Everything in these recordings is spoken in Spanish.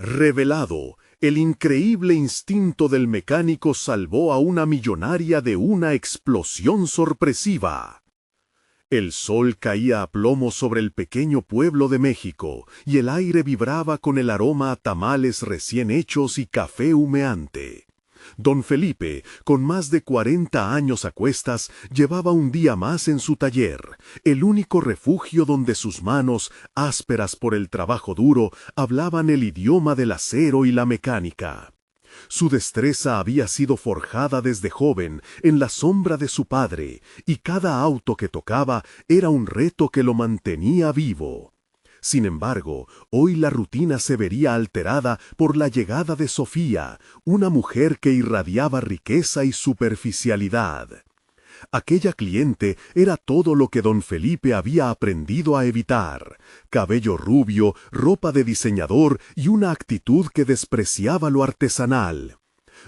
Revelado, el increíble instinto del mecánico salvó a una millonaria de una explosión sorpresiva. El sol caía a plomo sobre el pequeño pueblo de México, y el aire vibraba con el aroma a tamales recién hechos y café humeante. Don Felipe, con más de 40 años a cuestas, llevaba un día más en su taller, el único refugio donde sus manos, ásperas por el trabajo duro, hablaban el idioma del acero y la mecánica. Su destreza había sido forjada desde joven en la sombra de su padre, y cada auto que tocaba era un reto que lo mantenía vivo. Sin embargo, hoy la rutina se vería alterada por la llegada de Sofía, una mujer que irradiaba riqueza y superficialidad. Aquella cliente era todo lo que don Felipe había aprendido a evitar: cabello rubio, ropa de diseñador y una actitud que despreciaba lo artesanal.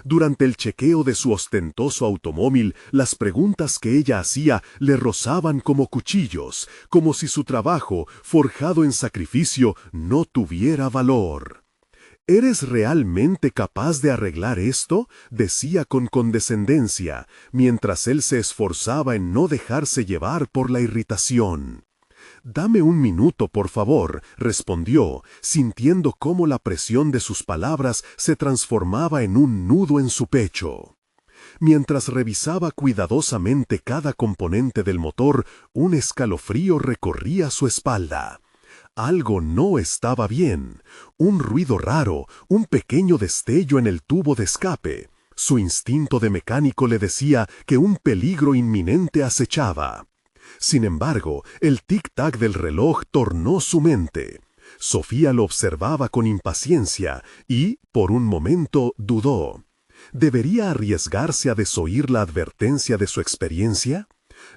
Durante el chequeo de su ostentoso automóvil, las preguntas que ella hacía le rozaban como cuchillos, como si su trabajo, forjado en sacrificio, no tuviera valor. ¿Eres realmente capaz de arreglar esto?, decía con condescendencia, mientras él se esforzaba en no dejarse llevar por la irritación. «Dame un minuto, por favor», respondió, sintiendo cómo la presión de sus palabras se transformaba en un nudo en su pecho. Mientras revisaba cuidadosamente cada componente del motor, un escalofrío recorría su espalda. Algo no estaba bien. Un ruido raro, un pequeño destello en el tubo de escape. Su instinto de mecánico le decía que un peligro inminente acechaba. Sin embargo, el tic-tac del reloj tornó su mente. Sofía lo observaba con impaciencia y, por un momento, dudó. ¿Debería arriesgarse a desoír la advertencia de su experiencia?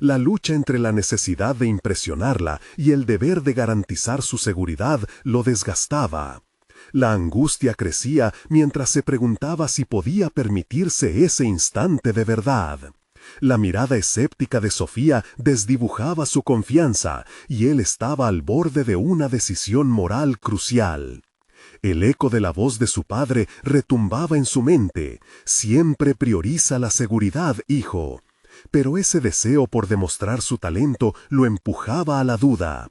La lucha entre la necesidad de impresionarla y el deber de garantizar su seguridad lo desgastaba. La angustia crecía mientras se preguntaba si podía permitirse ese instante de verdad. La mirada escéptica de Sofía desdibujaba su confianza, y él estaba al borde de una decisión moral crucial. El eco de la voz de su padre retumbaba en su mente: «Siempre prioriza la seguridad, hijo». Pero ese deseo por demostrar su talento lo empujaba a la duda.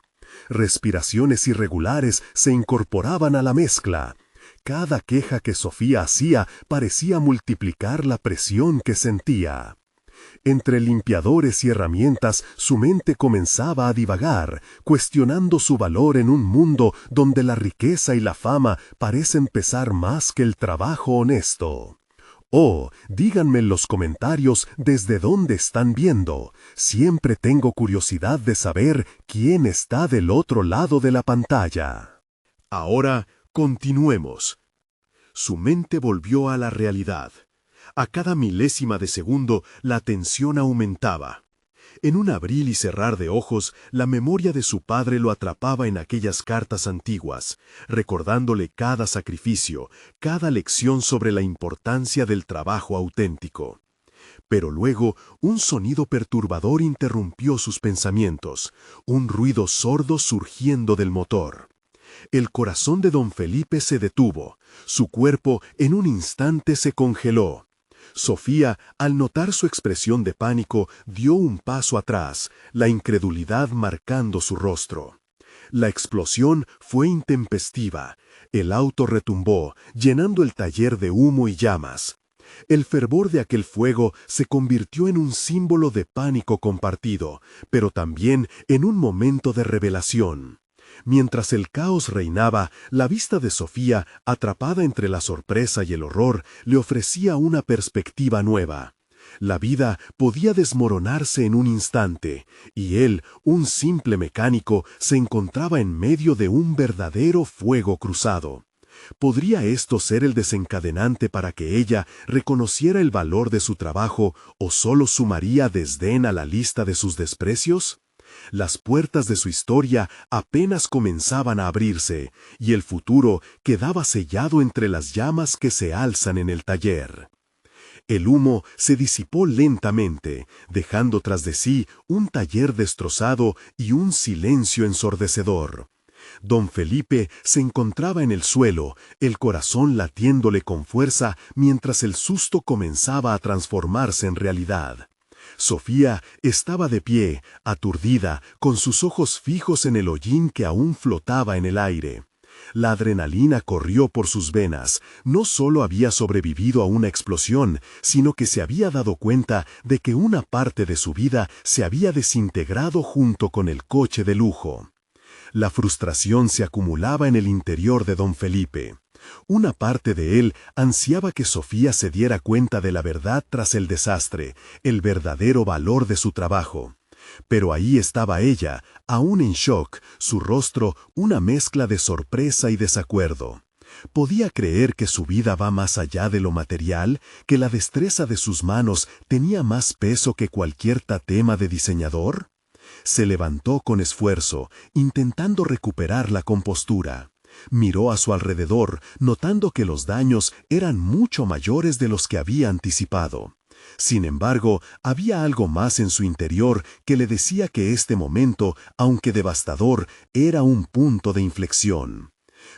Respiraciones irregulares se incorporaban a la mezcla. Cada queja que Sofía hacía parecía multiplicar la presión que sentía. Entre limpiadores y herramientas, su mente comenzaba a divagar, cuestionando su valor en un mundo donde la riqueza y la fama parecen pesar más que el trabajo honesto. Oh, díganme en los comentarios desde dónde están viendo. Siempre tengo curiosidad de saber quién está del otro lado de la pantalla. Ahora, continuemos. Su mente volvió a la realidad. A cada milésima de segundo, la tensión aumentaba. En un abrir y cerrar de ojos, la memoria de su padre lo atrapaba en aquellas cartas antiguas, recordándole cada sacrificio, cada lección sobre la importancia del trabajo auténtico. Pero luego, un sonido perturbador interrumpió sus pensamientos, un ruido sordo surgiendo del motor. El corazón de don Felipe se detuvo, su cuerpo en un instante se congeló. Sofía, al notar su expresión de pánico, dio un paso atrás, la incredulidad marcando su rostro. La explosión fue intempestiva. El auto retumbó, llenando el taller de humo y llamas. El fervor de aquel fuego se convirtió en un símbolo de pánico compartido, pero también en un momento de revelación. Mientras el caos reinaba, la vista de Sofía, atrapada entre la sorpresa y el horror, le ofrecía una perspectiva nueva. La vida podía desmoronarse en un instante, y él, un simple mecánico, se encontraba en medio de un verdadero fuego cruzado. ¿Podría esto ser el desencadenante para que ella reconociera el valor de su trabajo, o solo sumaría desdén a la lista de sus desprecios? Las puertas de su historia apenas comenzaban a abrirse, y el futuro quedaba sellado entre las llamas que se alzan en el taller. El humo se disipó lentamente, dejando tras de sí un taller destrozado y un silencio ensordecedor. Don Felipe se encontraba en el suelo, el corazón latiéndole con fuerza mientras el susto comenzaba a transformarse en realidad. Sofía estaba de pie, aturdida, con sus ojos fijos en el hollín que aún flotaba en el aire. La adrenalina corrió por sus venas. No solo había sobrevivido a una explosión, sino que se había dado cuenta de que una parte de su vida se había desintegrado junto con el coche de lujo. La frustración se acumulaba en el interior de don Felipe. Una parte de él ansiaba que Sofía se diera cuenta de la verdad tras el desastre, el verdadero valor de su trabajo. Pero ahí estaba ella, aún en shock, su rostro una mezcla de sorpresa y desacuerdo. ¿Podía creer que su vida va más allá de lo material, que la destreza de sus manos tenía más peso que cualquier tatema de diseñador? Se levantó con esfuerzo, intentando recuperar la compostura. Miró a su alrededor, notando que los daños eran mucho mayores de los que había anticipado. Sin embargo, había algo más en su interior que le decía que este momento, aunque devastador, era un punto de inflexión.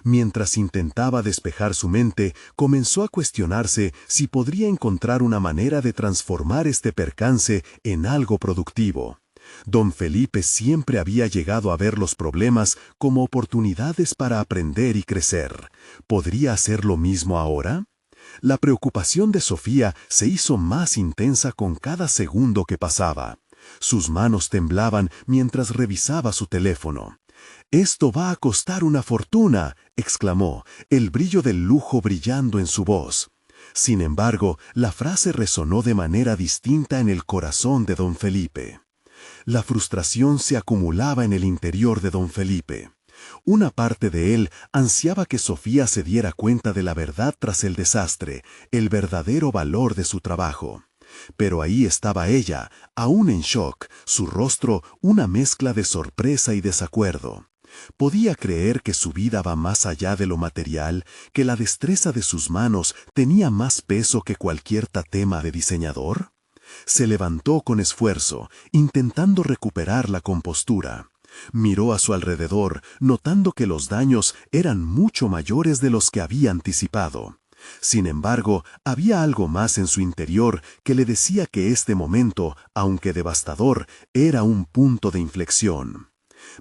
Mientras intentaba despejar su mente, comenzó a cuestionarse si podría encontrar una manera de transformar este percance en algo productivo. Don Felipe siempre había llegado a ver los problemas como oportunidades para aprender y crecer. ¿Podría hacer lo mismo ahora? La preocupación de Sofía se hizo más intensa con cada segundo que pasaba. Sus manos temblaban mientras revisaba su teléfono. «Esto va a costar una fortuna», exclamó, el brillo del lujo brillando en su voz. Sin embargo, la frase resonó de manera distinta en el corazón de don Felipe. La frustración se acumulaba en el interior de don Felipe. Una parte de él ansiaba que Sofía se diera cuenta de la verdad tras el desastre, el verdadero valor de su trabajo. Pero ahí estaba ella, aún en shock, su rostro una mezcla de sorpresa y desacuerdo. ¿Podía creer que su vida va más allá de lo material, que la destreza de sus manos tenía más peso que cualquier tatema de diseñador? Se levantó con esfuerzo, intentando recuperar la compostura. Miró a su alrededor, notando que los daños eran mucho mayores de los que había anticipado. Sin embargo, había algo más en su interior que le decía que este momento, aunque devastador, era un punto de inflexión.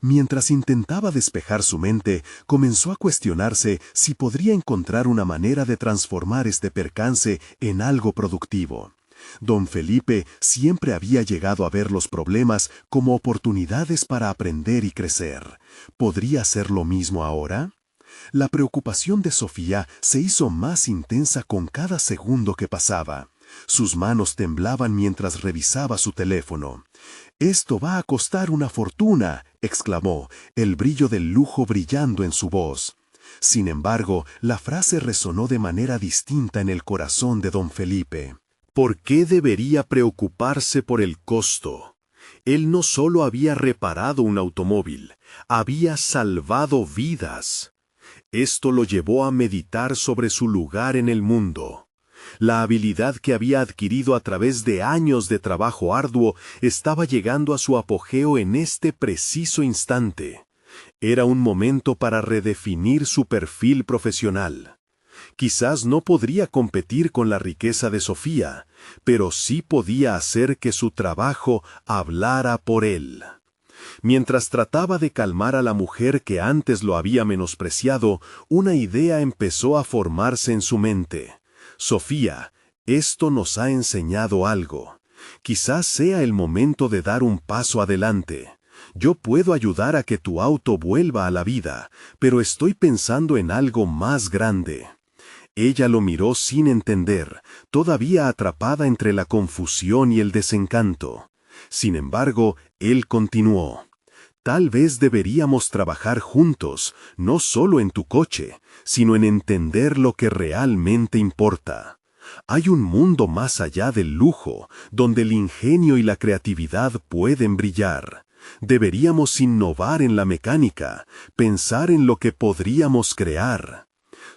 Mientras intentaba despejar su mente, comenzó a cuestionarse si podría encontrar una manera de transformar este percance en algo productivo. Don Felipe siempre había llegado a ver los problemas como oportunidades para aprender y crecer. ¿Podría hacer lo mismo ahora? La preocupación de Sofía se hizo más intensa con cada segundo que pasaba. Sus manos temblaban mientras revisaba su teléfono. «Esto va a costar una fortuna», exclamó, el brillo del lujo brillando en su voz. Sin embargo, la frase resonó de manera distinta en el corazón de don Felipe. ¿Por qué debería preocuparse por el costo? Él no solo había reparado un automóvil, había salvado vidas. Esto lo llevó a meditar sobre su lugar en el mundo. La habilidad que había adquirido a través de años de trabajo arduo estaba llegando a su apogeo en este preciso instante. Era un momento para redefinir su perfil profesional. Quizás no podría competir con la riqueza de Sofía, pero sí podía hacer que su trabajo hablara por él. Mientras trataba de calmar a la mujer que antes lo había menospreciado, una idea empezó a formarse en su mente. «Sofía, esto nos ha enseñado algo. Quizás sea el momento de dar un paso adelante. Yo puedo ayudar a que tu auto vuelva a la vida, pero estoy pensando en algo más grande». Ella lo miró sin entender, todavía atrapada entre la confusión y el desencanto. Sin embargo, él continuó. «Tal vez deberíamos trabajar juntos, no solo en tu coche, sino en entender lo que realmente importa. Hay un mundo más allá del lujo, donde el ingenio y la creatividad pueden brillar. Deberíamos innovar en la mecánica, pensar en lo que podríamos crear».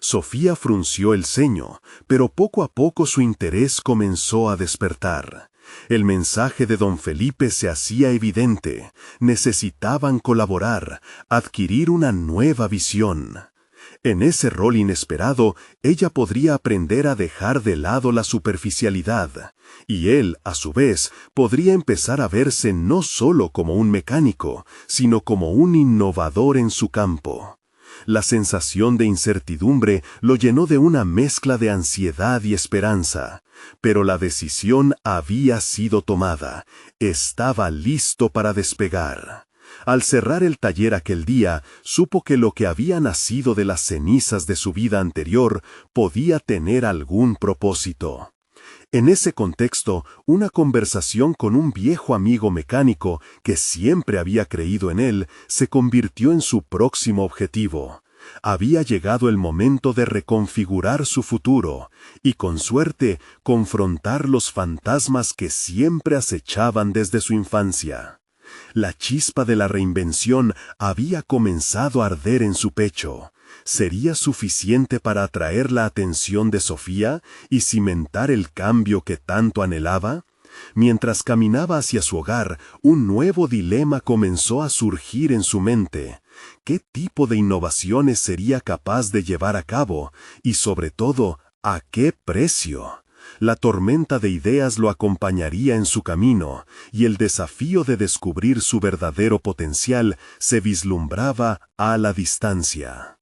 Sofía frunció el ceño, pero poco a poco su interés comenzó a despertar. El mensaje de don Felipe se hacía evidente. Necesitaban colaborar, adquirir una nueva visión. En ese rol inesperado, ella podría aprender a dejar de lado la superficialidad, y él, a su vez, podría empezar a verse no solo como un mecánico, sino como un innovador en su campo. La sensación de incertidumbre lo llenó de una mezcla de ansiedad y esperanza, pero la decisión había sido tomada. Estaba listo para despegar. Al cerrar el taller aquel día, supo que lo que había nacido de las cenizas de su vida anterior podía tener algún propósito. En ese contexto, una conversación con un viejo amigo mecánico que siempre había creído en él se convirtió en su próximo objetivo. Había llegado el momento de reconfigurar su futuro y, con suerte, confrontar los fantasmas que siempre acechaban desde su infancia. La chispa de la reinvención había comenzado a arder en su pecho. ¿Sería suficiente para atraer la atención de Sofía y cimentar el cambio que tanto anhelaba? Mientras caminaba hacia su hogar, un nuevo dilema comenzó a surgir en su mente. ¿Qué tipo de innovaciones sería capaz de llevar a cabo? Y sobre todo, ¿a qué precio? La tormenta de ideas lo acompañaría en su camino, y el desafío de descubrir su verdadero potencial se vislumbraba a la distancia.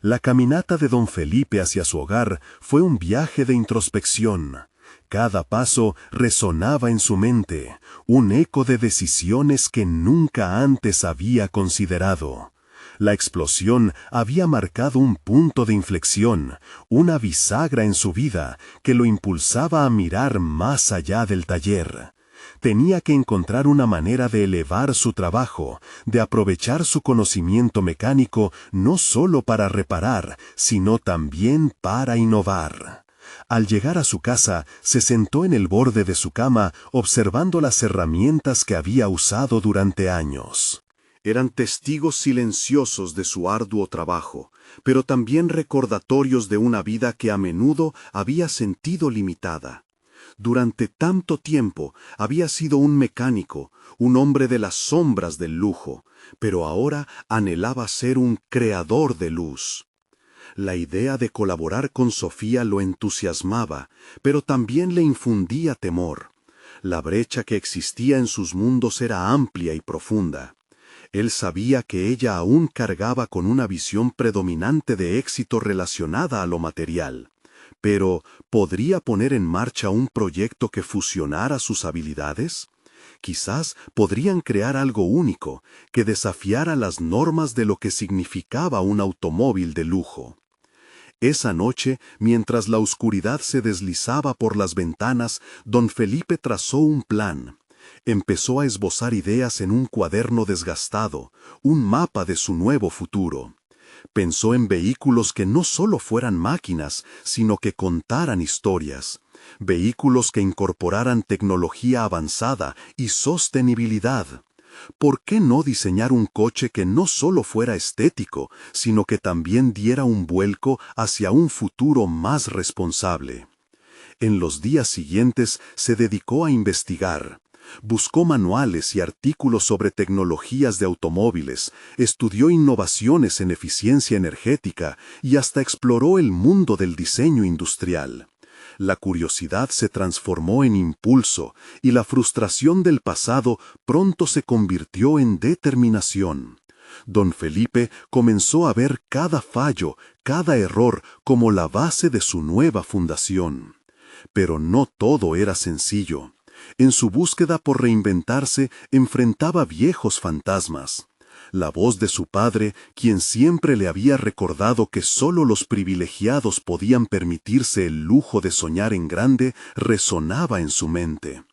La caminata de don Felipe hacia su hogar fue un viaje de introspección. Cada paso resonaba en su mente, un eco de decisiones que nunca antes había considerado. La explosión había marcado un punto de inflexión, una bisagra en su vida que lo impulsaba a mirar más allá del taller. Tenía que encontrar una manera de elevar su trabajo, de aprovechar su conocimiento mecánico no solo para reparar, sino también para innovar. Al llegar a su casa, se sentó en el borde de su cama observando las herramientas que había usado durante años. Eran testigos silenciosos de su arduo trabajo, pero también recordatorios de una vida que a menudo había sentido limitada. Durante tanto tiempo había sido un mecánico, un hombre de las sombras del lujo, pero ahora anhelaba ser un creador de luz. La idea de colaborar con Sofía lo entusiasmaba, pero también le infundía temor. La brecha que existía en sus mundos era amplia y profunda. Él sabía que ella aún cargaba con una visión predominante de éxito relacionada a lo material. Pero, ¿podría poner en marcha un proyecto que fusionara sus habilidades? Quizás podrían crear algo único, que desafiara las normas de lo que significaba un automóvil de lujo. Esa noche, mientras la oscuridad se deslizaba por las ventanas, don Felipe trazó un plan. Empezó a esbozar ideas en un cuaderno desgastado, un mapa de su nuevo futuro. Pensó en vehículos que no solo fueran máquinas, sino que contaran historias. Vehículos que incorporaran tecnología avanzada y sostenibilidad. ¿Por qué no diseñar un coche que no solo fuera estético, sino que también diera un vuelco hacia un futuro más responsable? En los días siguientes se dedicó a investigar. Buscó manuales y artículos sobre tecnologías de automóviles, estudió innovaciones en eficiencia energética y hasta exploró el mundo del diseño industrial. La curiosidad se transformó en impulso y la frustración del pasado pronto se convirtió en determinación. Don Felipe comenzó a ver cada fallo, cada error como la base de su nueva fundación. Pero no todo era sencillo. En su búsqueda por reinventarse, enfrentaba viejos fantasmas. La voz de su padre, quien siempre le había recordado que solo los privilegiados podían permitirse el lujo de soñar en grande, resonaba en su mente.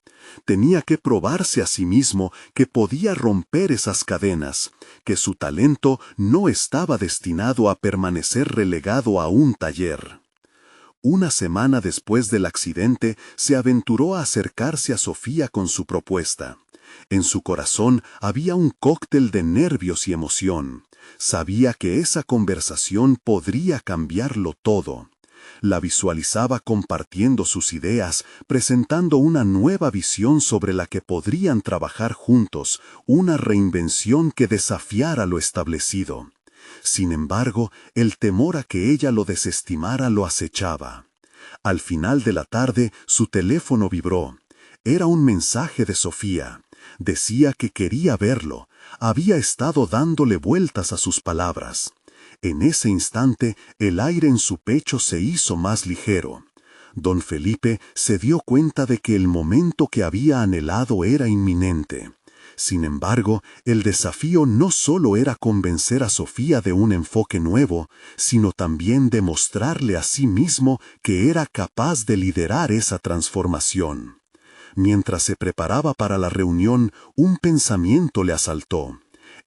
Tenía que probarse a sí mismo que podía romper esas cadenas, que su talento no estaba destinado a permanecer relegado a un taller. Una semana después del accidente, se aventuró a acercarse a Sofía con su propuesta. En su corazón había un cóctel de nervios y emoción. Sabía que esa conversación podría cambiarlo todo. La visualizaba compartiendo sus ideas, presentando una nueva visión sobre la que podrían trabajar juntos, una reinvención que desafiara lo establecido. Sin embargo, el temor a que ella lo desestimara lo acechaba. Al final de la tarde, su teléfono vibró. Era un mensaje de Sofía. Decía que quería verlo. Había estado dándole vueltas a sus palabras. En ese instante, el aire en su pecho se hizo más ligero. Don Felipe se dio cuenta de que el momento que había anhelado era inminente. Sin embargo, el desafío no solo era convencer a Sofía de un enfoque nuevo, sino también demostrarle a sí mismo que era capaz de liderar esa transformación. Mientras se preparaba para la reunión, un pensamiento le asaltó.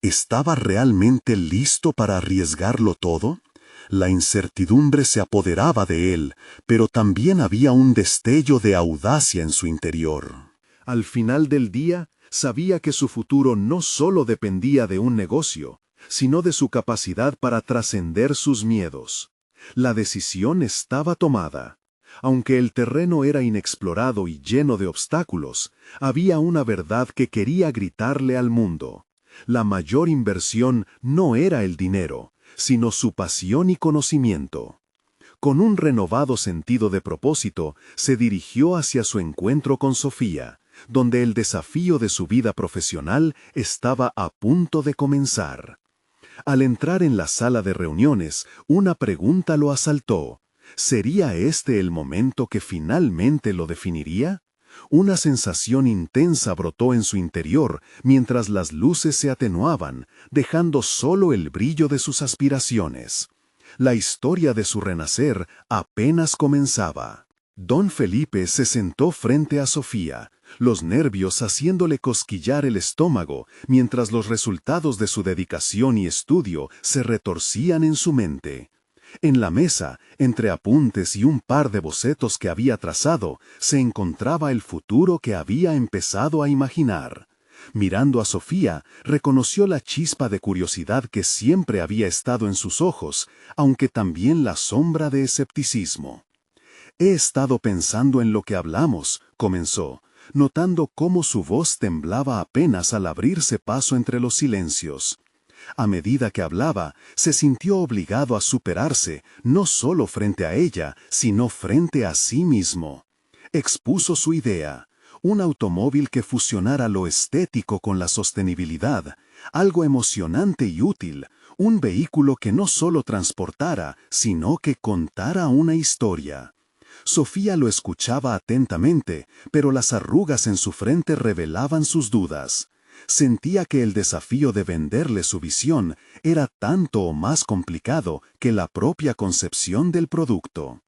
¿Estaba realmente listo para arriesgarlo todo? La incertidumbre se apoderaba de él, pero también había un destello de audacia en su interior. Al final del día, sabía que su futuro no solo dependía de un negocio, sino de su capacidad para trascender sus miedos. La decisión estaba tomada. Aunque el terreno era inexplorado y lleno de obstáculos, había una verdad que quería gritarle al mundo. La mayor inversión no era el dinero, sino su pasión y conocimiento. Con un renovado sentido de propósito, se dirigió hacia su encuentro con Sofía, donde el desafío de su vida profesional estaba a punto de comenzar. Al entrar en la sala de reuniones, una pregunta lo asaltó. ¿Sería este el momento que finalmente lo definiría? Una sensación intensa brotó en su interior mientras las luces se atenuaban, dejando solo el brillo de sus aspiraciones. La historia de su renacer apenas comenzaba. Don Felipe se sentó frente a Sofía, los nervios haciéndole cosquillar el estómago, mientras los resultados de su dedicación y estudio se retorcían en su mente. En la mesa, entre apuntes y un par de bocetos que había trazado, se encontraba el futuro que había empezado a imaginar. Mirando a Sofía, reconoció la chispa de curiosidad que siempre había estado en sus ojos, aunque también la sombra de escepticismo. «He estado pensando en lo que hablamos», comenzó, notando cómo su voz temblaba apenas al abrirse paso entre los silencios. A medida que hablaba, se sintió obligado a superarse, no solo frente a ella, sino frente a sí mismo. Expuso su idea, un automóvil que fusionara lo estético con la sostenibilidad, algo emocionante y útil, un vehículo que no solo transportara, sino que contara una historia. Sofía lo escuchaba atentamente, pero las arrugas en su frente revelaban sus dudas. Sentía que el desafío de venderle su visión era tanto o más complicado que la propia concepción del producto.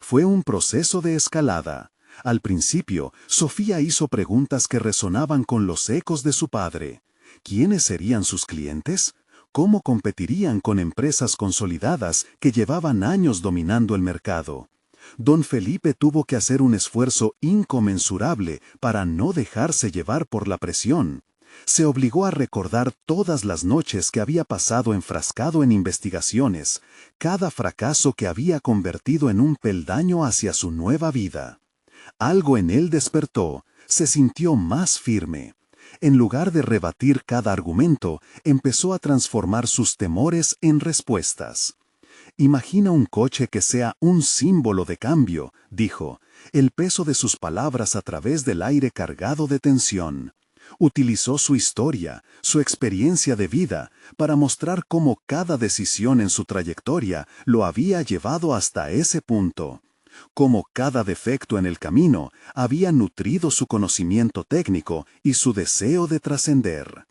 Fue un proceso de escalada. Al principio, Sofía hizo preguntas que resonaban con los ecos de su padre. ¿Quiénes serían sus clientes? ¿Cómo competirían con empresas consolidadas que llevaban años dominando el mercado? Don Felipe tuvo que hacer un esfuerzo inconmensurable para no dejarse llevar por la presión. Se obligó a recordar todas las noches que había pasado enfrascado en investigaciones, cada fracaso que había convertido en un peldaño hacia su nueva vida. Algo en él despertó, se sintió más firme. En lugar de rebatir cada argumento, empezó a transformar sus temores en respuestas. «Imagina un coche que sea un símbolo de cambio», dijo, el peso de sus palabras a través del aire cargado de tensión. Utilizó su historia, su experiencia de vida, para mostrar cómo cada decisión en su trayectoria lo había llevado hasta ese punto. Cómo cada defecto en el camino había nutrido su conocimiento técnico y su deseo de trascender.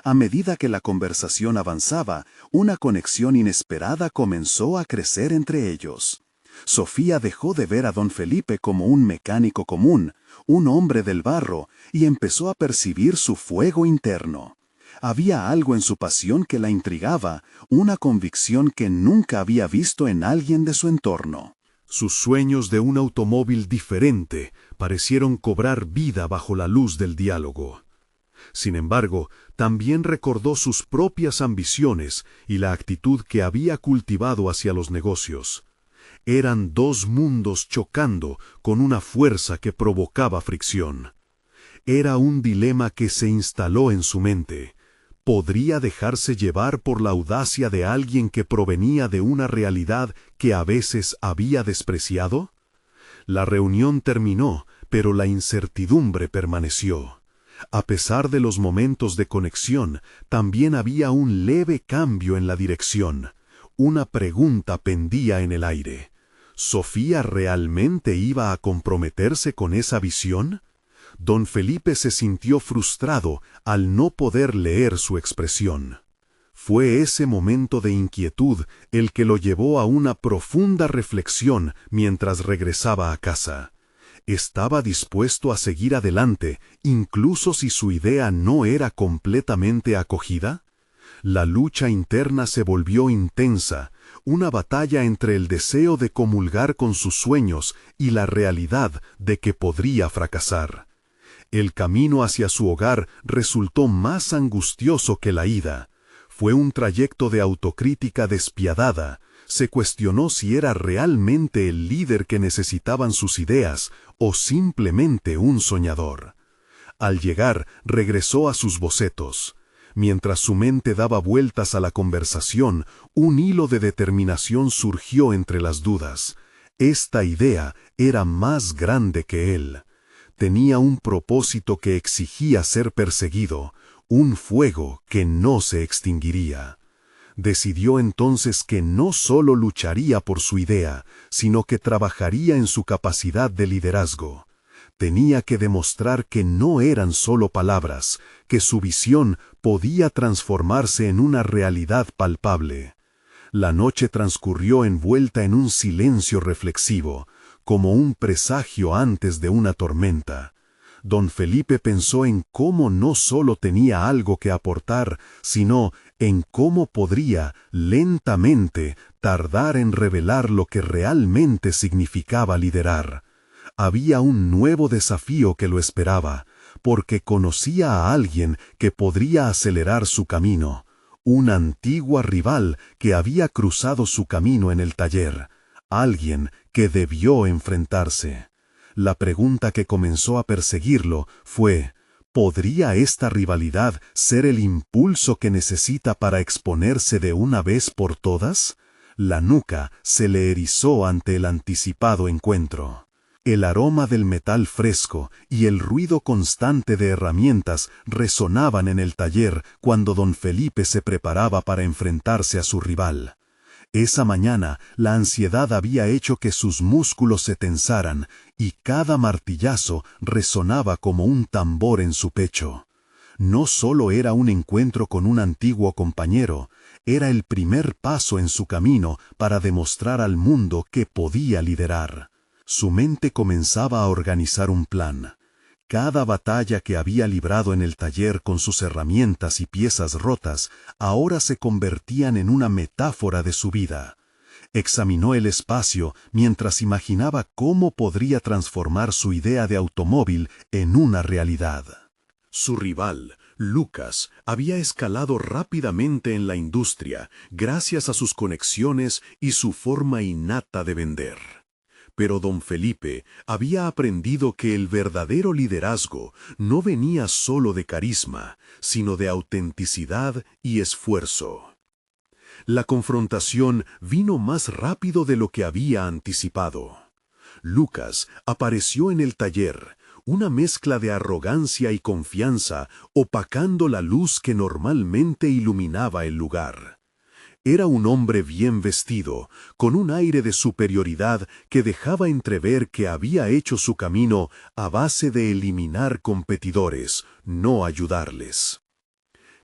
A medida que la conversación avanzaba, una conexión inesperada comenzó a crecer entre ellos. Sofía dejó de ver a don Felipe como un mecánico común, un hombre del barro, y empezó a percibir su fuego interno. Había algo en su pasión que la intrigaba, una convicción que nunca había visto en alguien de su entorno. Sus sueños de un automóvil diferente parecieron cobrar vida bajo la luz del diálogo. Sin embargo, también recordó sus propias ambiciones y la actitud que había cultivado hacia los negocios. Eran dos mundos chocando con una fuerza que provocaba fricción. Era un dilema que se instaló en su mente. ¿Podría dejarse llevar por la audacia de alguien que provenía de una realidad que a veces había despreciado? La reunión terminó, pero la incertidumbre permaneció. A pesar de los momentos de conexión, también había un leve cambio en la dirección. Una pregunta pendía en el aire. ¿Sofía realmente iba a comprometerse con esa visión? Don Felipe se sintió frustrado al no poder leer su expresión. Fue ese momento de inquietud el que lo llevó a una profunda reflexión mientras regresaba a casa. Estaba dispuesto a seguir adelante, incluso si su idea no era completamente acogida. La lucha interna se volvió intensa, una batalla entre el deseo de comulgar con sus sueños y la realidad de que podría fracasar. El camino hacia su hogar resultó más angustioso que la ida. Fue un trayecto de autocrítica despiadada. Se cuestionó si era realmente el líder que necesitaban sus ideas o simplemente un soñador. Al llegar, regresó a sus bocetos. Mientras su mente daba vueltas a la conversación, un hilo de determinación surgió entre las dudas. Esta idea era más grande que él. Tenía un propósito que exigía ser perseguido, un fuego que no se extinguiría. Decidió entonces que no solo lucharía por su idea, sino que trabajaría en su capacidad de liderazgo. Tenía que demostrar que no eran solo palabras, que su visión podía transformarse en una realidad palpable. La noche transcurrió envuelta en un silencio reflexivo, como un presagio antes de una tormenta. Don Felipe pensó en cómo no solo tenía algo que aportar, sino en cómo podría, lentamente, tardar en revelar lo que realmente significaba liderar. Había un nuevo desafío que lo esperaba, porque conocía a alguien que podría acelerar su camino, una antigua rival que había cruzado su camino en el taller, alguien que debió enfrentarse. La pregunta que comenzó a perseguirlo fue: ¿podría esta rivalidad ser el impulso que necesita para exponerse de una vez por todas? La nuca se le erizó ante el anticipado encuentro. El aroma del metal fresco y el ruido constante de herramientas resonaban en el taller cuando don Felipe se preparaba para enfrentarse a su rival. Esa mañana la ansiedad había hecho que sus músculos se tensaran y cada martillazo resonaba como un tambor en su pecho. No solo era un encuentro con un antiguo compañero, era el primer paso en su camino para demostrar al mundo que podía liderar. Su mente comenzaba a organizar un plan. Cada batalla que había librado en el taller con sus herramientas y piezas rotas ahora se convertían en una metáfora de su vida. Examinó el espacio mientras imaginaba cómo podría transformar su idea de automóvil en una realidad. Su rival, Lucas, había escalado rápidamente en la industria gracias a sus conexiones y su forma innata de vender. Pero don Felipe había aprendido que el verdadero liderazgo no venía solo de carisma, sino de autenticidad y esfuerzo. La confrontación vino más rápido de lo que había anticipado. Lucas apareció en el taller, una mezcla de arrogancia y confianza opacando la luz que normalmente iluminaba el lugar. Era un hombre bien vestido, con un aire de superioridad que dejaba entrever que había hecho su camino a base de eliminar competidores, no ayudarles.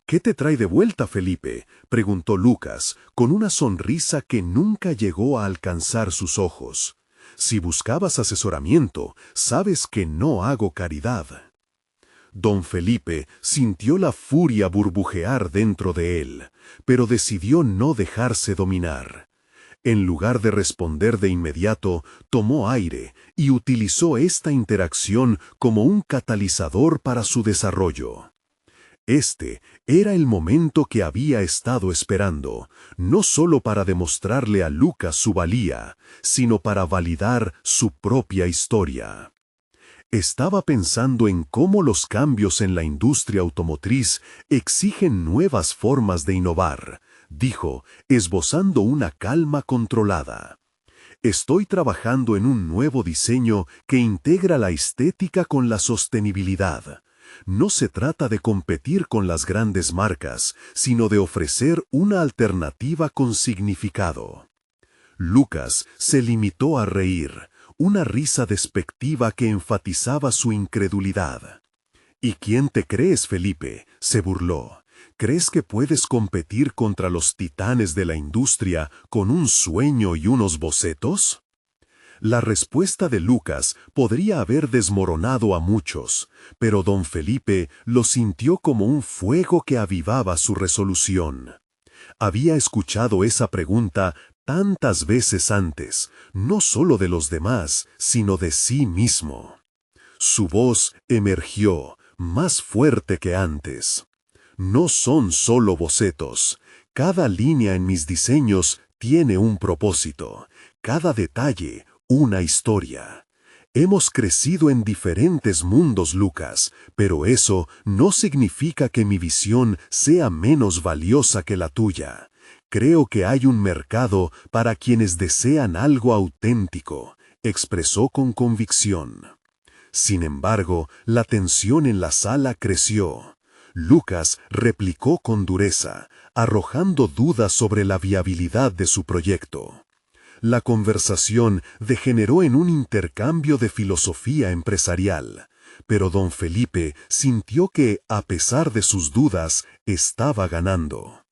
«¿Qué te trae de vuelta, Felipe?», preguntó Lucas, con una sonrisa que nunca llegó a alcanzar sus ojos. «Si buscabas asesoramiento, sabes que no hago caridad». Don Felipe sintió la furia burbujear dentro de él, pero decidió no dejarse dominar. En lugar de responder de inmediato, tomó aire y utilizó esta interacción como un catalizador para su desarrollo. Este era el momento que había estado esperando, no solo para demostrarle a Lucas su valía, sino para validar su propia historia. Estaba pensando en cómo los cambios en la industria automotriz exigen nuevas formas de innovar, dijo, esbozando una calma controlada. Estoy trabajando en un nuevo diseño que integra la estética con la sostenibilidad. No se trata de competir con las grandes marcas, sino de ofrecer una alternativa con significado. Lucas se limitó a reír, una risa despectiva que enfatizaba su incredulidad. ¿Y quién te crees, Felipe?, se burló. ¿Crees que puedes competir contra los titanes de la industria con un sueño y unos bocetos? La respuesta de Lucas podría haber desmoronado a muchos, pero don Felipe lo sintió como un fuego que avivaba su resolución. Había escuchado esa pregunta tantas veces antes, no solo de los demás, sino de sí mismo. Su voz emergió, más fuerte que antes. No son solo bocetos. Cada línea en mis diseños tiene un propósito. Cada detalle, una historia. Hemos crecido en diferentes mundos, Lucas, pero eso no significa que mi visión sea menos valiosa que la tuya. Creo que hay un mercado para quienes desean algo auténtico, expresó con convicción. Sin embargo, la tensión en la sala creció. Lucas replicó con dureza, arrojando dudas sobre la viabilidad de su proyecto. La conversación degeneró en un intercambio de filosofía empresarial, pero don Felipe sintió que, a pesar de sus dudas, estaba ganando.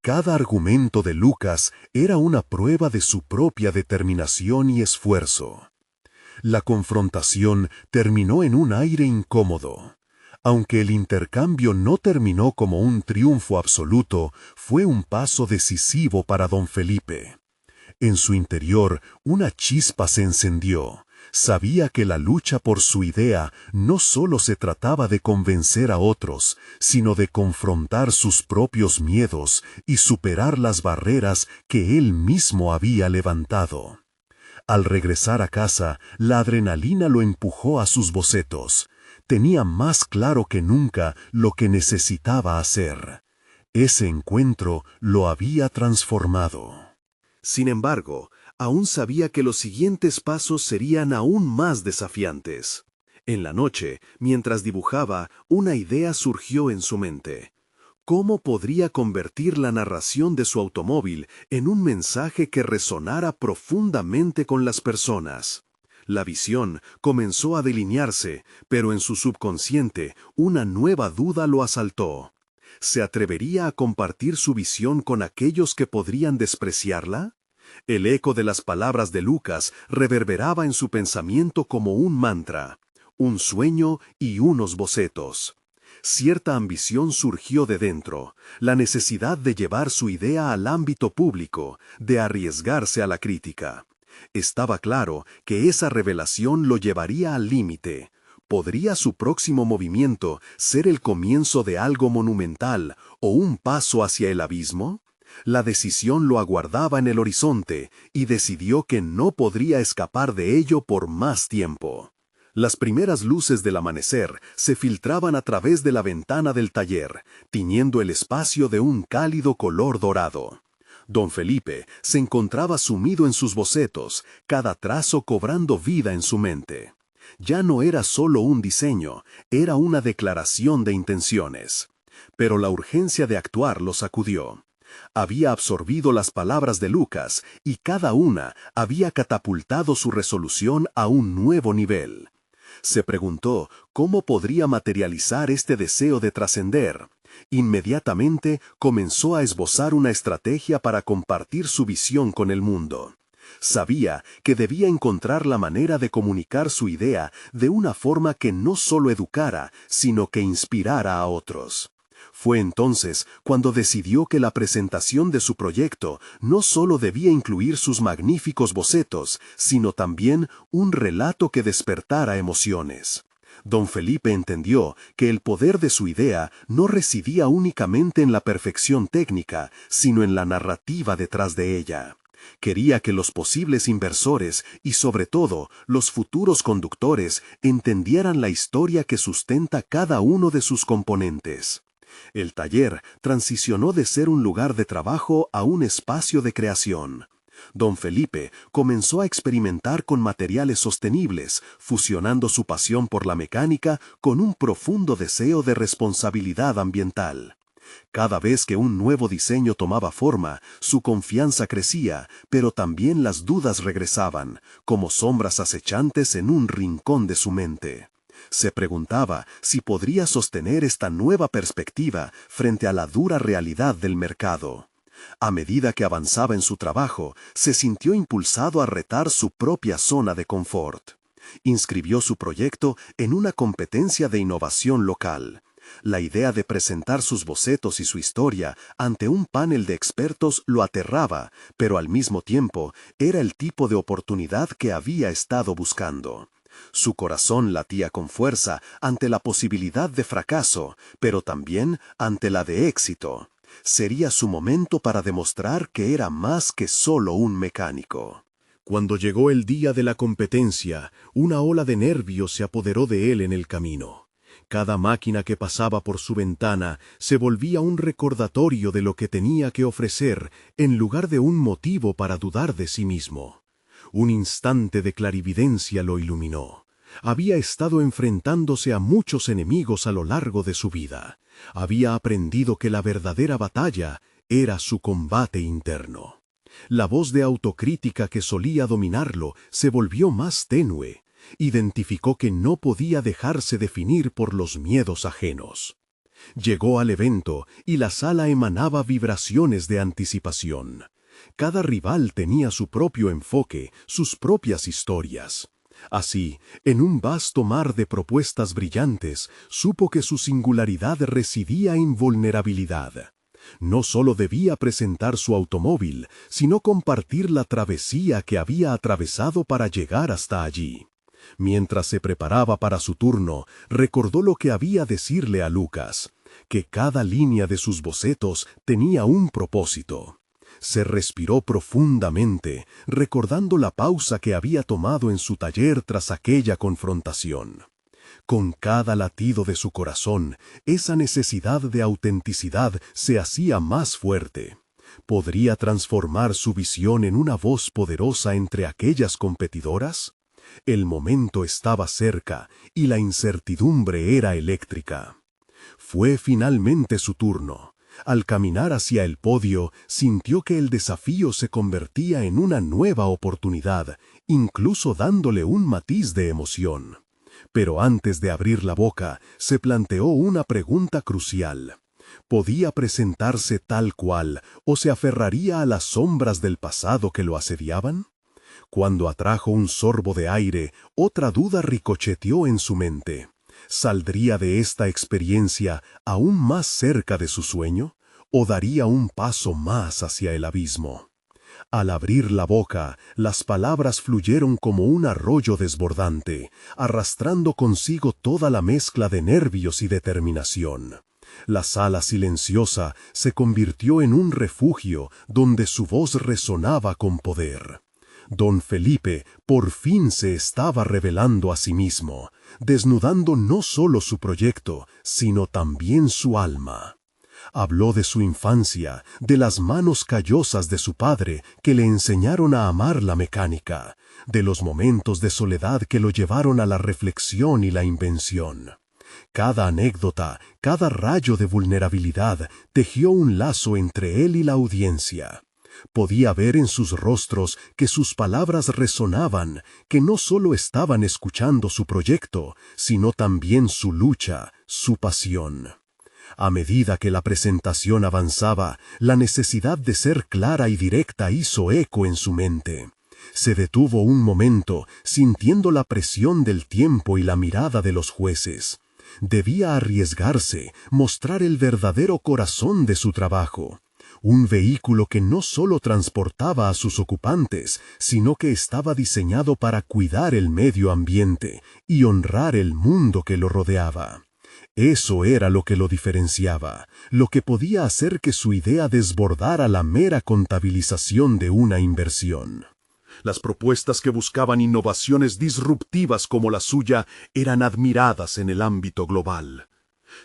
Cada argumento de Lucas era una prueba de su propia determinación y esfuerzo. La confrontación terminó en un aire incómodo. Aunque el intercambio no terminó como un triunfo absoluto, fue un paso decisivo para don Felipe. En su interior, una chispa se encendió. Sabía que la lucha por su idea no solo se trataba de convencer a otros, sino de confrontar sus propios miedos y superar las barreras que él mismo había levantado. Al regresar a casa, la adrenalina lo empujó a sus bocetos. Tenía más claro que nunca lo que necesitaba hacer. Ese encuentro lo había transformado. Sin embargo, aún sabía que los siguientes pasos serían aún más desafiantes. En la noche, mientras dibujaba, una idea surgió en su mente. ¿Cómo podría convertir la narración de su automóvil en un mensaje que resonara profundamente con las personas? La visión comenzó a delinearse, pero en su subconsciente una nueva duda lo asaltó. ¿Se atrevería a compartir su visión con aquellos que podrían despreciarla? El eco de las palabras de Lucas reverberaba en su pensamiento como un mantra, un sueño y unos bocetos. Cierta ambición surgió de dentro, la necesidad de llevar su idea al ámbito público, de arriesgarse a la crítica. Estaba claro que esa revelación lo llevaría al límite. ¿Podría su próximo movimiento ser el comienzo de algo monumental o un paso hacia el abismo? La decisión lo aguardaba en el horizonte y decidió que no podría escapar de ello por más tiempo. Las primeras luces del amanecer se filtraban a través de la ventana del taller, tiñendo el espacio de un cálido color dorado. Don Felipe se encontraba sumido en sus bocetos, cada trazo cobrando vida en su mente. Ya no era solo un diseño, era una declaración de intenciones. Pero la urgencia de actuar lo sacudió. Había absorbido las palabras de Lucas y cada una había catapultado su resolución a un nuevo nivel. Se preguntó cómo podría materializar este deseo de trascender. Inmediatamente comenzó a esbozar una estrategia para compartir su visión con el mundo. Sabía que debía encontrar la manera de comunicar su idea de una forma que no solo educara, sino que inspirara a otros. Fue entonces cuando decidió que la presentación de su proyecto no solo debía incluir sus magníficos bocetos, sino también un relato que despertara emociones. Don Felipe entendió que el poder de su idea no residía únicamente en la perfección técnica, sino en la narrativa detrás de ella. Quería que los posibles inversores y sobre todo los futuros conductores entendieran la historia que sustenta cada uno de sus componentes. El taller transicionó de ser un lugar de trabajo a un espacio de creación. Don Felipe comenzó a experimentar con materiales sostenibles, fusionando su pasión por la mecánica con un profundo deseo de responsabilidad ambiental. Cada vez que un nuevo diseño tomaba forma, su confianza crecía, pero también las dudas regresaban, como sombras acechantes en un rincón de su mente. Se preguntaba si podría sostener esta nueva perspectiva frente a la dura realidad del mercado. A medida que avanzaba en su trabajo, se sintió impulsado a retar su propia zona de confort. Inscribió su proyecto en una competencia de innovación local. La idea de presentar sus bocetos y su historia ante un panel de expertos lo aterraba, pero al mismo tiempo era el tipo de oportunidad que había estado buscando. Su corazón latía con fuerza ante la posibilidad de fracaso, pero también ante la de éxito. Sería su momento para demostrar que era más que solo un mecánico. Cuando llegó el día de la competencia, una ola de nervios se apoderó de él en el camino. Cada máquina que pasaba por su ventana se volvía un recordatorio de lo que tenía que ofrecer en lugar de un motivo para dudar de sí mismo. Un instante de clarividencia lo iluminó. Había estado enfrentándose a muchos enemigos a lo largo de su vida. Había aprendido que la verdadera batalla era su combate interno. La voz de autocrítica que solía dominarlo se volvió más tenue. Identificó que no podía dejarse definir por los miedos ajenos. Llegó al evento y la sala emanaba vibraciones de anticipación. Cada rival tenía su propio enfoque, sus propias historias. Así, en un vasto mar de propuestas brillantes, supo que su singularidad residía en vulnerabilidad. No solo debía presentar su automóvil, sino compartir la travesía que había atravesado para llegar hasta allí. Mientras se preparaba para su turno, recordó lo que había decirle a Lucas, que cada línea de sus bocetos tenía un propósito. Se respiró profundamente, recordando la pausa que había tomado en su taller tras aquella confrontación. Con cada latido de su corazón, esa necesidad de autenticidad se hacía más fuerte. ¿Podría transformar su visión en una voz poderosa entre aquellas competidoras? El momento estaba cerca y la incertidumbre era eléctrica. Fue finalmente su turno. Al caminar hacia el podio, sintió que el desafío se convertía en una nueva oportunidad, incluso dándole un matiz de emoción. Pero antes de abrir la boca, se planteó una pregunta crucial. ¿Podía presentarse tal cual o se aferraría a las sombras del pasado que lo asediaban? Cuando atrajo un sorbo de aire, otra duda ricocheteó en su mente. ¿Saldría de esta experiencia aún más cerca de su sueño? ¿O daría un paso más hacia el abismo? Al abrir la boca, las palabras fluyeron como un arroyo desbordante, arrastrando consigo toda la mezcla de nervios y determinación. La sala silenciosa se convirtió en un refugio donde su voz resonaba con poder. Don Felipe por fin se estaba revelando a sí mismo, desnudando no solo su proyecto, sino también su alma. Habló de su infancia, de las manos callosas de su padre que le enseñaron a amar la mecánica, de los momentos de soledad que lo llevaron a la reflexión y la invención. Cada anécdota, cada rayo de vulnerabilidad tejió un lazo entre él y la audiencia. Podía ver en sus rostros que sus palabras resonaban, que no solo estaban escuchando su proyecto, sino también su lucha, su pasión. A medida que la presentación avanzaba, la necesidad de ser clara y directa hizo eco en su mente. Se detuvo un momento, sintiendo la presión del tiempo y la mirada de los jueces. Debía arriesgarse, mostrar el verdadero corazón de su trabajo. Un vehículo que no solo transportaba a sus ocupantes, sino que estaba diseñado para cuidar el medio ambiente y honrar el mundo que lo rodeaba. Eso era lo que lo diferenciaba, lo que podía hacer que su idea desbordara la mera contabilización de una inversión. Las propuestas que buscaban innovaciones disruptivas como la suya eran admiradas en el ámbito global.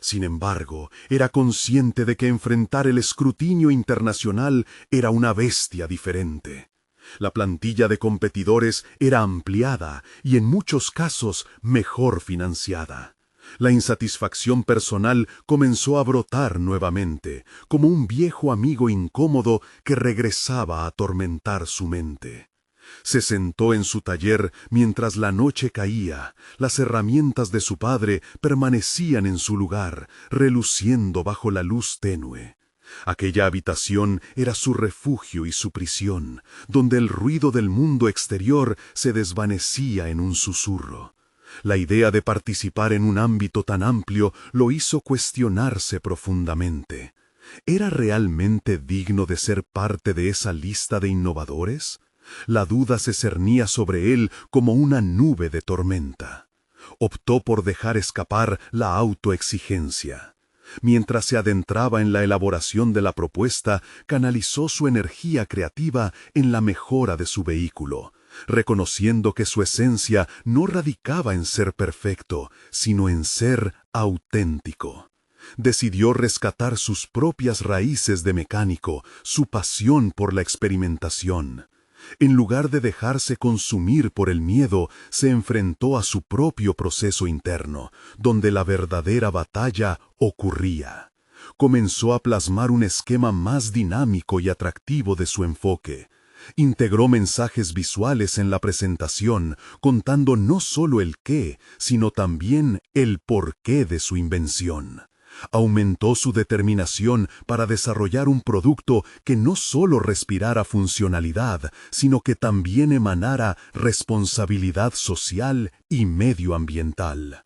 Sin embargo, era consciente de que enfrentar el escrutinio internacional era una bestia diferente. La plantilla de competidores era ampliada y en muchos casos mejor financiada. La insatisfacción personal comenzó a brotar nuevamente, como un viejo amigo incómodo que regresaba a atormentar su mente. Se sentó en su taller mientras la noche caía. Las herramientas de su padre permanecían en su lugar, reluciendo bajo la luz tenue. Aquella habitación era su refugio y su prisión, donde el ruido del mundo exterior se desvanecía en un susurro. La idea de participar en un ámbito tan amplio lo hizo cuestionarse profundamente. ¿Era realmente digno de ser parte de esa lista de innovadores? La duda se cernía sobre él como una nube de tormenta. Optó por dejar escapar la autoexigencia. Mientras se adentraba en la elaboración de la propuesta, canalizó su energía creativa en la mejora de su vehículo, reconociendo que su esencia no radicaba en ser perfecto, sino en ser auténtico. Decidió rescatar sus propias raíces de mecánico, su pasión por la experimentación. En lugar de dejarse consumir por el miedo, se enfrentó a su propio proceso interno, donde la verdadera batalla ocurría. Comenzó a plasmar un esquema más dinámico y atractivo de su enfoque. Integró mensajes visuales en la presentación, contando no solo el qué, sino también el porqué de su invención. Aumentó su determinación para desarrollar un producto que no solo respirara funcionalidad, sino que también emanara responsabilidad social y medioambiental.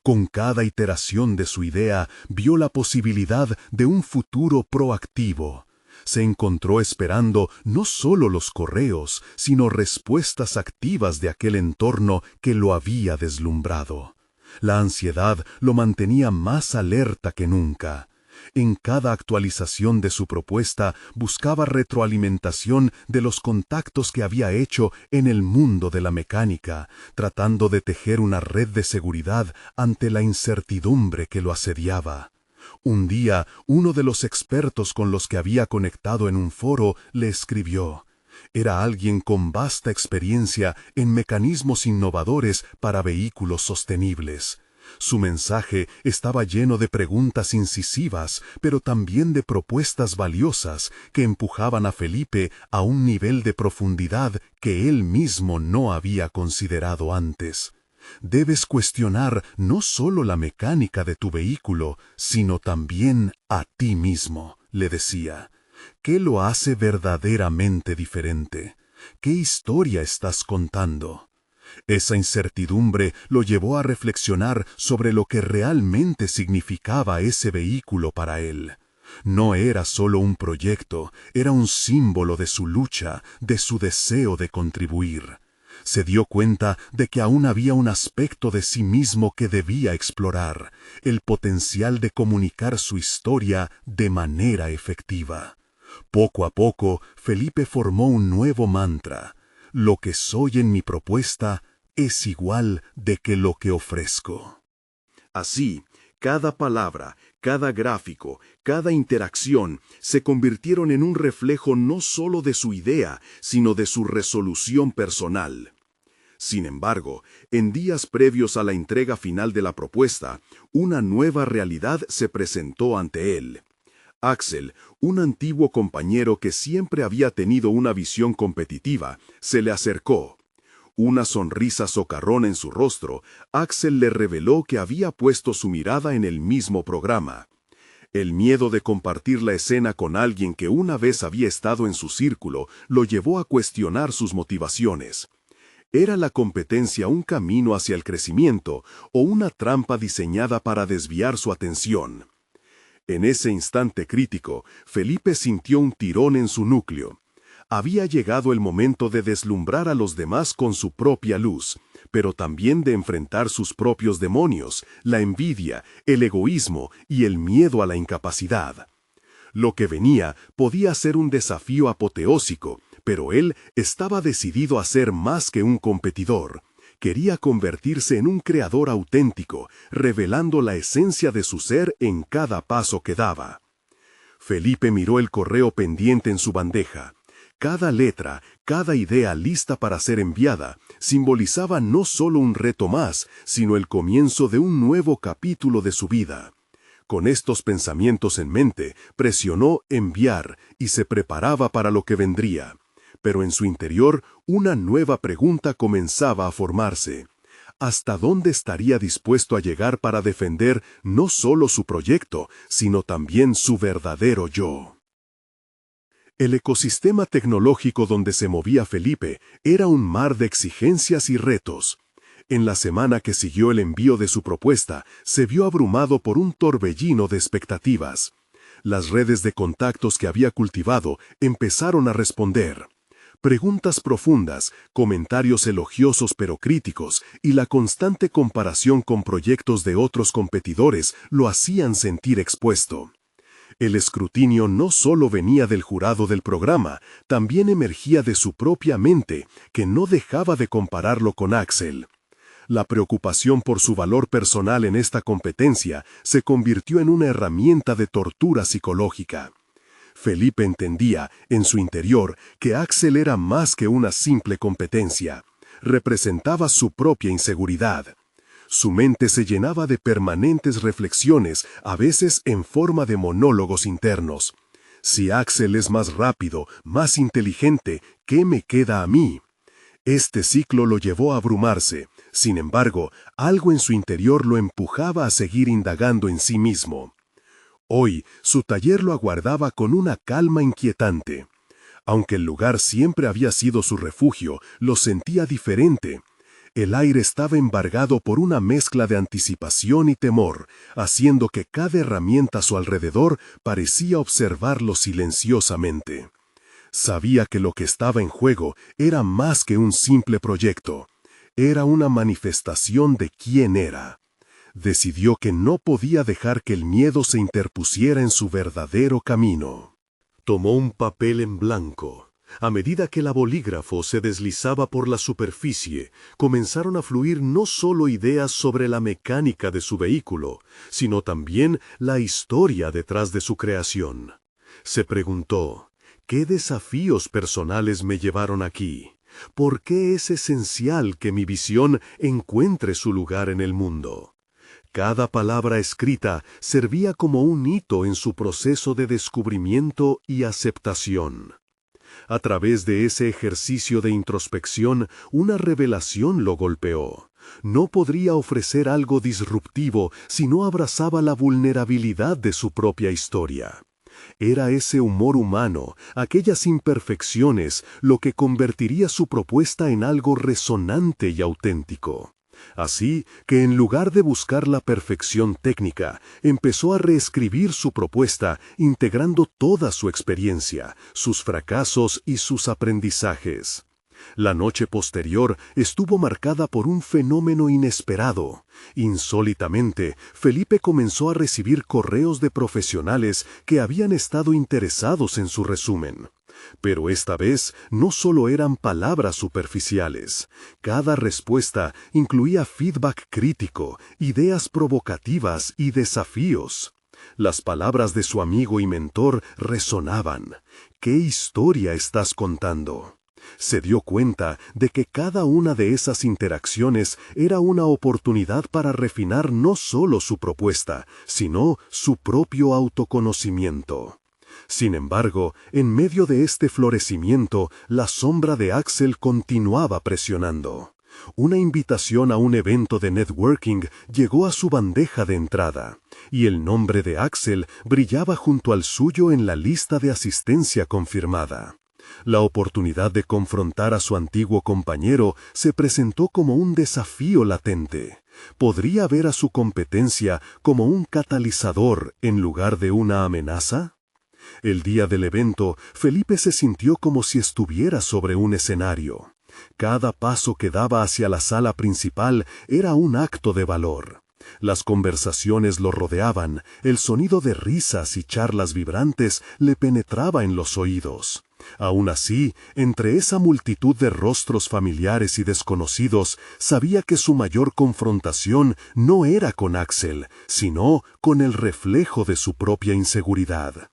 Con cada iteración de su idea, vio la posibilidad de un futuro proactivo. Se encontró esperando no solo los correos, sino respuestas activas de aquel entorno que lo había deslumbrado. La ansiedad lo mantenía más alerta que nunca. En cada actualización de su propuesta buscaba retroalimentación de los contactos que había hecho en el mundo de la mecánica, tratando de tejer una red de seguridad ante la incertidumbre que lo asediaba. Un día, uno de los expertos con los que había conectado en un foro le escribió. Era alguien con vasta experiencia en mecanismos innovadores para vehículos sostenibles. Su mensaje estaba lleno de preguntas incisivas, pero también de propuestas valiosas que empujaban a Felipe a un nivel de profundidad que él mismo no había considerado antes. Debes cuestionar no solo la mecánica de tu vehículo, sino también a ti mismo, le decía. ¿Qué lo hace verdaderamente diferente? ¿Qué historia estás contando? Esa incertidumbre lo llevó a reflexionar sobre lo que realmente significaba ese vehículo para él. No era solo un proyecto, era un símbolo de su lucha, de su deseo de contribuir. Se dio cuenta de que aún había un aspecto de sí mismo que debía explorar, el potencial de comunicar su historia de manera efectiva. Poco a poco, Felipe formó un nuevo mantra. Lo que soy en mi propuesta es igual de que lo que ofrezco. Así, cada palabra, cada gráfico, cada interacción se convirtieron en un reflejo no solo de su idea, sino de su resolución personal. Sin embargo, en días previos a la entrega final de la propuesta, una nueva realidad se presentó ante él. Axel, un antiguo compañero que siempre había tenido una visión competitiva, se le acercó. Una sonrisa socarrona en su rostro, Axel le reveló que había puesto su mirada en el mismo programa. El miedo de compartir la escena con alguien que una vez había estado en su círculo lo llevó a cuestionar sus motivaciones. ¿Era la competencia un camino hacia el crecimiento o una trampa diseñada para desviar su atención? En ese instante crítico, Felipe sintió un tirón en su núcleo. Había llegado el momento de deslumbrar a los demás con su propia luz, pero también de enfrentar sus propios demonios, la envidia, el egoísmo y el miedo a la incapacidad. Lo que venía podía ser un desafío apoteósico, pero él estaba decidido a ser más que un competidor. Quería convertirse en un creador auténtico, revelando la esencia de su ser en cada paso que daba. Felipe miró el correo pendiente en su bandeja. Cada letra, cada idea lista para ser enviada, simbolizaba no solo un reto más, sino el comienzo de un nuevo capítulo de su vida. Con estos pensamientos en mente, presionó enviar y se preparaba para lo que vendría. Pero en su interior, una nueva pregunta comenzaba a formarse. ¿Hasta dónde estaría dispuesto a llegar para defender no solo su proyecto, sino también su verdadero yo? El ecosistema tecnológico donde se movía Felipe era un mar de exigencias y retos. En la semana que siguió el envío de su propuesta, se vio abrumado por un torbellino de expectativas. Las redes de contactos que había cultivado empezaron a responder. Preguntas profundas, comentarios elogiosos pero críticos y la constante comparación con proyectos de otros competidores lo hacían sentir expuesto. El escrutinio no solo venía del jurado del programa, también emergía de su propia mente, que no dejaba de compararlo con Axel. La preocupación por su valor personal en esta competencia se convirtió en una herramienta de tortura psicológica. Felipe entendía, en su interior, que Axel era más que una simple competencia. Representaba su propia inseguridad. Su mente se llenaba de permanentes reflexiones, a veces en forma de monólogos internos. Si Axel es más rápido, más inteligente, ¿qué me queda a mí? Este ciclo lo llevó a abrumarse. Sin embargo, algo en su interior lo empujaba a seguir indagando en sí mismo. Hoy, su taller lo aguardaba con una calma inquietante. Aunque el lugar siempre había sido su refugio, lo sentía diferente. El aire estaba embargado por una mezcla de anticipación y temor, haciendo que cada herramienta a su alrededor parecía observarlo silenciosamente. Sabía que lo que estaba en juego era más que un simple proyecto. Era una manifestación de quién era. Decidió que no podía dejar que el miedo se interpusiera en su verdadero camino. Tomó un papel en blanco. A medida que el bolígrafo se deslizaba por la superficie, comenzaron a fluir no solo ideas sobre la mecánica de su vehículo, sino también la historia detrás de su creación. Se preguntó, ¿qué desafíos personales me llevaron aquí? ¿Por qué es esencial que mi visión encuentre su lugar en el mundo? Cada palabra escrita servía como un hito en su proceso de descubrimiento y aceptación. A través de ese ejercicio de introspección, una revelación lo golpeó. No podría ofrecer algo disruptivo si no abrazaba la vulnerabilidad de su propia historia. Era ese humor humano, aquellas imperfecciones, lo que convertiría su propuesta en algo resonante y auténtico. Así que en lugar de buscar la perfección técnica, empezó a reescribir su propuesta integrando toda su experiencia, sus fracasos y sus aprendizajes. La noche posterior estuvo marcada por un fenómeno inesperado. Insólitamente, Felipe comenzó a recibir correos de profesionales que habían estado interesados en su resumen. Pero esta vez no solo eran palabras superficiales. Cada respuesta incluía feedback crítico, ideas provocativas y desafíos. Las palabras de su amigo y mentor resonaban. ¿Qué historia estás contando? Se dio cuenta de que cada una de esas interacciones era una oportunidad para refinar no solo su propuesta, sino su propio autoconocimiento. Sin embargo, en medio de este florecimiento, la sombra de Axel continuaba presionando. Una invitación a un evento de networking llegó a su bandeja de entrada, y el nombre de Axel brillaba junto al suyo en la lista de asistencia confirmada. La oportunidad de confrontar a su antiguo compañero se presentó como un desafío latente. ¿Podría ver a su competencia como un catalizador en lugar de una amenaza? El día del evento, Felipe se sintió como si estuviera sobre un escenario. Cada paso que daba hacia la sala principal era un acto de valor. Las conversaciones lo rodeaban, el sonido de risas y charlas vibrantes le penetraba en los oídos. Aún así, entre esa multitud de rostros familiares y desconocidos, sabía que su mayor confrontación no era con Axel, sino con el reflejo de su propia inseguridad.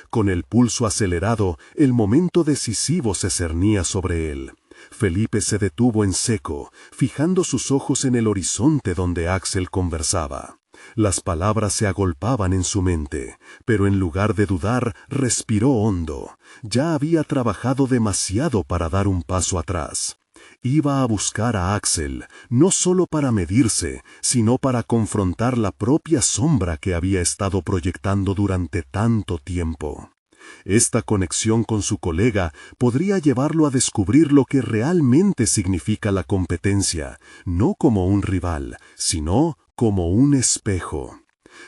Con el pulso acelerado, el momento decisivo se cernía sobre él. Felipe se detuvo en seco, fijando sus ojos en el horizonte donde Axel conversaba. Las palabras se agolpaban en su mente, pero en lugar de dudar, respiró hondo. Ya había trabajado demasiado para dar un paso atrás. Iba a buscar a Axel, no solo para medirse, sino para confrontar la propia sombra que había estado proyectando durante tanto tiempo. Esta conexión con su colega podría llevarlo a descubrir lo que realmente significa la competencia, no como un rival, sino como un espejo.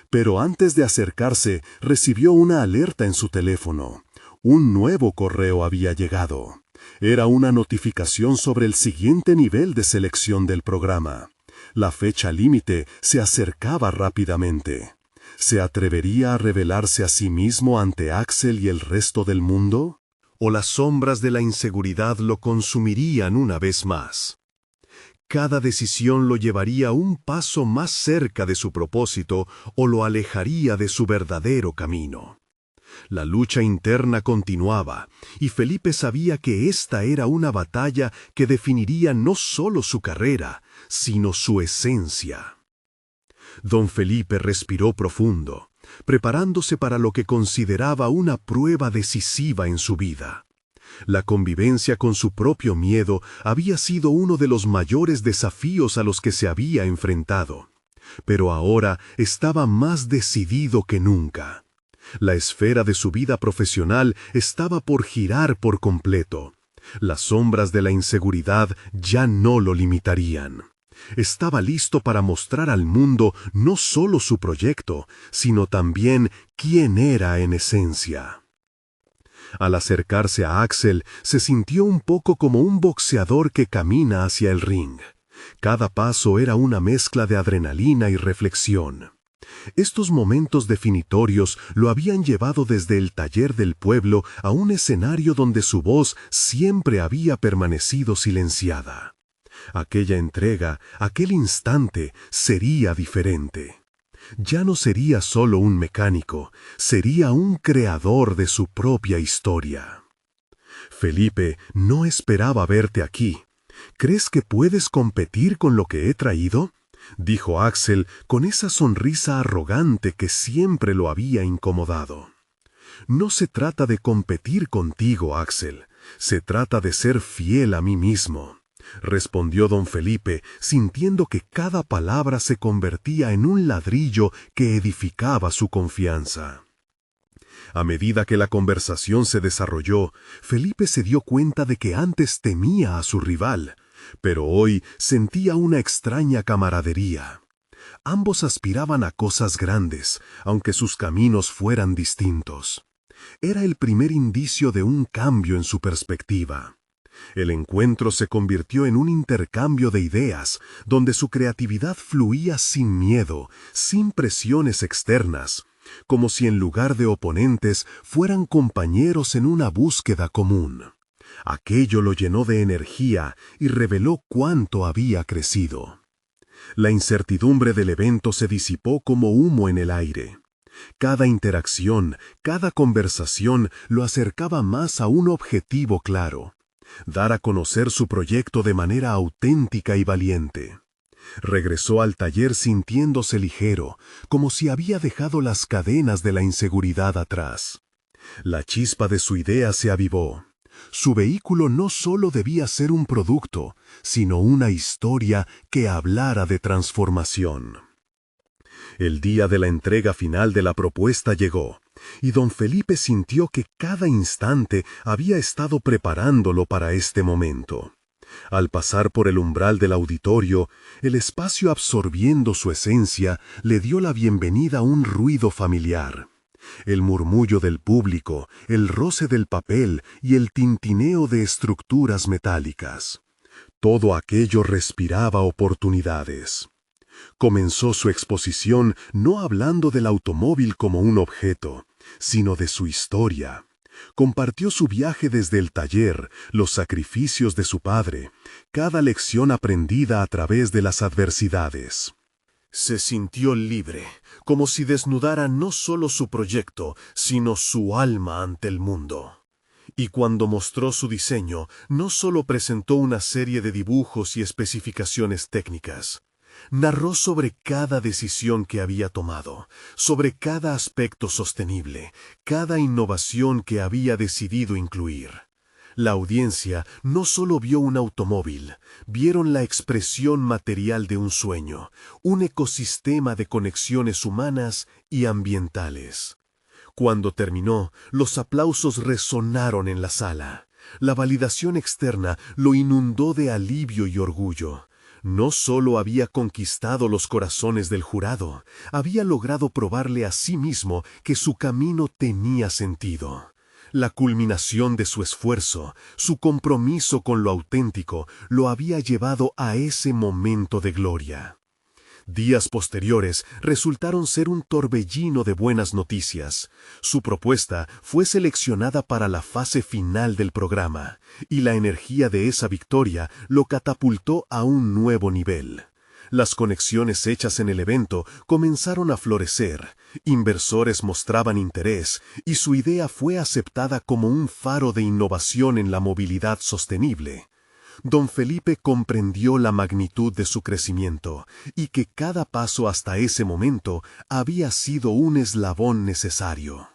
Pero antes de acercarse, recibió una alerta en su teléfono. Un nuevo correo había llegado. Era una notificación sobre el siguiente nivel de selección del programa. La fecha límite se acercaba rápidamente. ¿Se atrevería a revelarse a sí mismo ante Axel y el resto del mundo? ¿O las sombras de la inseguridad lo consumirían una vez más? Cada decisión lo llevaría un paso más cerca de su propósito o lo alejaría de su verdadero camino. La lucha interna continuaba, y Felipe sabía que esta era una batalla que definiría no solo su carrera, sino su esencia. Don Felipe respiró profundo, preparándose para lo que consideraba una prueba decisiva en su vida. La convivencia con su propio miedo había sido uno de los mayores desafíos a los que se había enfrentado, pero ahora estaba más decidido que nunca. La esfera de su vida profesional estaba por girar por completo. Las sombras de la inseguridad ya no lo limitarían. Estaba listo para mostrar al mundo no solo su proyecto, sino también quién era en esencia. Al acercarse a Axel, se sintió un poco como un boxeador que camina hacia el ring. Cada paso era una mezcla de adrenalina y reflexión. Estos momentos definitorios lo habían llevado desde el taller del pueblo a un escenario donde su voz siempre había permanecido silenciada. Aquella entrega, aquel instante, sería diferente. Ya no sería solo un mecánico, sería un creador de su propia historia. Felipe, no esperaba verte aquí. ¿Crees que puedes competir con lo que he traído?, dijo Axel con esa sonrisa arrogante que siempre lo había incomodado. No se trata de competir contigo, Axel. Se trata de ser fiel a mí mismo, respondió don Felipe, sintiendo que cada palabra se convertía en un ladrillo que edificaba su confianza. A medida que la conversación se desarrolló, Felipe se dio cuenta de que antes temía a su rival, pero hoy sentía una extraña camaradería. Ambos aspiraban a cosas grandes, aunque sus caminos fueran distintos. Era el primer indicio de un cambio en su perspectiva. El encuentro se convirtió en un intercambio de ideas, donde su creatividad fluía sin miedo, sin presiones externas, como si en lugar de oponentes fueran compañeros en una búsqueda común. Aquello lo llenó de energía y reveló cuánto había crecido. La incertidumbre del evento se disipó como humo en el aire. Cada interacción, cada conversación lo acercaba más a un objetivo claro: dar a conocer su proyecto de manera auténtica y valiente. Regresó al taller sintiéndose ligero, como si había dejado las cadenas de la inseguridad atrás. La chispa de su idea se avivó. Su vehículo no solo debía ser un producto, sino una historia que hablara de transformación. El día de la entrega final de la propuesta llegó, y don Felipe sintió que cada instante había estado preparándolo para este momento. Al pasar por el umbral del auditorio, el espacio absorbiendo su esencia le dio la bienvenida a un ruido familiar. El murmullo del público, el roce del papel y el tintineo de estructuras metálicas. Todo aquello respiraba oportunidades. Comenzó su exposición no hablando del automóvil como un objeto, sino de su historia. Compartió su viaje desde el taller, los sacrificios de su padre, cada lección aprendida a través de las adversidades. Se sintió libre, como si desnudara no solo su proyecto, sino su alma ante el mundo. Y cuando mostró su diseño, no solo presentó una serie de dibujos y especificaciones técnicas. Narró sobre cada decisión que había tomado, sobre cada aspecto sostenible, cada innovación que había decidido incluir. La audiencia no solo vio un automóvil, vieron la expresión material de un sueño, un ecosistema de conexiones humanas y ambientales. Cuando terminó, los aplausos resonaron en la sala. La validación externa lo inundó de alivio y orgullo. No solo había conquistado los corazones del jurado, había logrado probarle a sí mismo que su camino tenía sentido. La culminación de su esfuerzo, su compromiso con lo auténtico, lo había llevado a ese momento de gloria. Días posteriores resultaron ser un torbellino de buenas noticias. Su propuesta fue seleccionada para la fase final del programa, y la energía de esa victoria lo catapultó a un nuevo nivel. Las conexiones hechas en el evento comenzaron a florecer, inversores mostraban interés, y su idea fue aceptada como un faro de innovación en la movilidad sostenible. Don Felipe comprendió la magnitud de su crecimiento y que cada paso hasta ese momento había sido un eslabón necesario.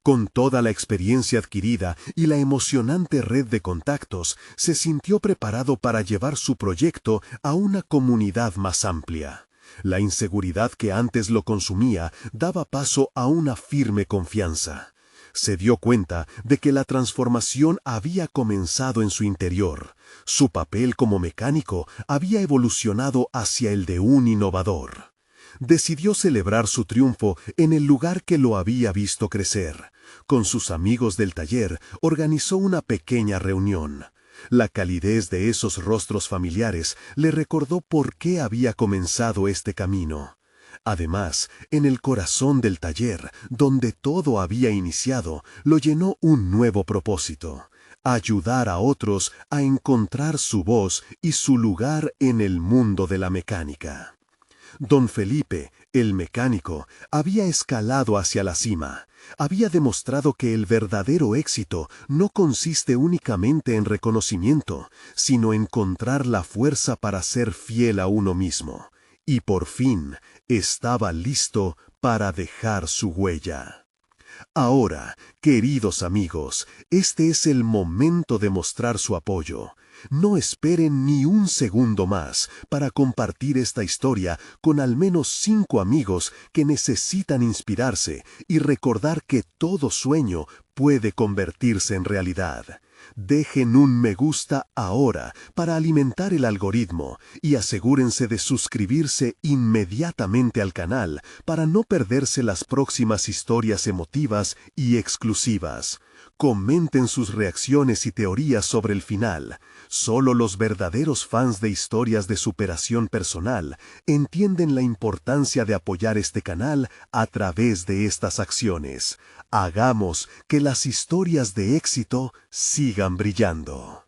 Con toda la experiencia adquirida y la emocionante red de contactos, se sintió preparado para llevar su proyecto a una comunidad más amplia. La inseguridad que antes lo consumía daba paso a una firme confianza. Se dio cuenta de que la transformación había comenzado en su interior. Su papel como mecánico había evolucionado hacia el de un innovador. Decidió celebrar su triunfo en el lugar que lo había visto crecer. Con sus amigos del taller organizó una pequeña reunión. La calidez de esos rostros familiares le recordó por qué había comenzado este camino. Además, en el corazón del taller, donde todo había iniciado, lo llenó un nuevo propósito: ayudar a otros a encontrar su voz y su lugar en el mundo de la mecánica. Don Felipe, el mecánico, había escalado hacia la cima. Había demostrado que el verdadero éxito no consiste únicamente en reconocimiento, sino en encontrar la fuerza para ser fiel a uno mismo. Y por fin estaba listo para dejar su huella. Ahora, queridos amigos, este es el momento de mostrar su apoyo. No esperen ni un segundo más para compartir esta historia con al menos 5 amigos que necesitan inspirarse y recordar que todo sueño puede convertirse en realidad. Dejen un me gusta ahora para alimentar el algoritmo y asegúrense de suscribirse inmediatamente al canal para no perderse las próximas historias emotivas y exclusivas. Comenten sus reacciones y teorías sobre el final. Solo los verdaderos fans de historias de superación personal entienden la importancia de apoyar este canal a través de estas acciones. Hagamos que las historias de éxito sigan brillando.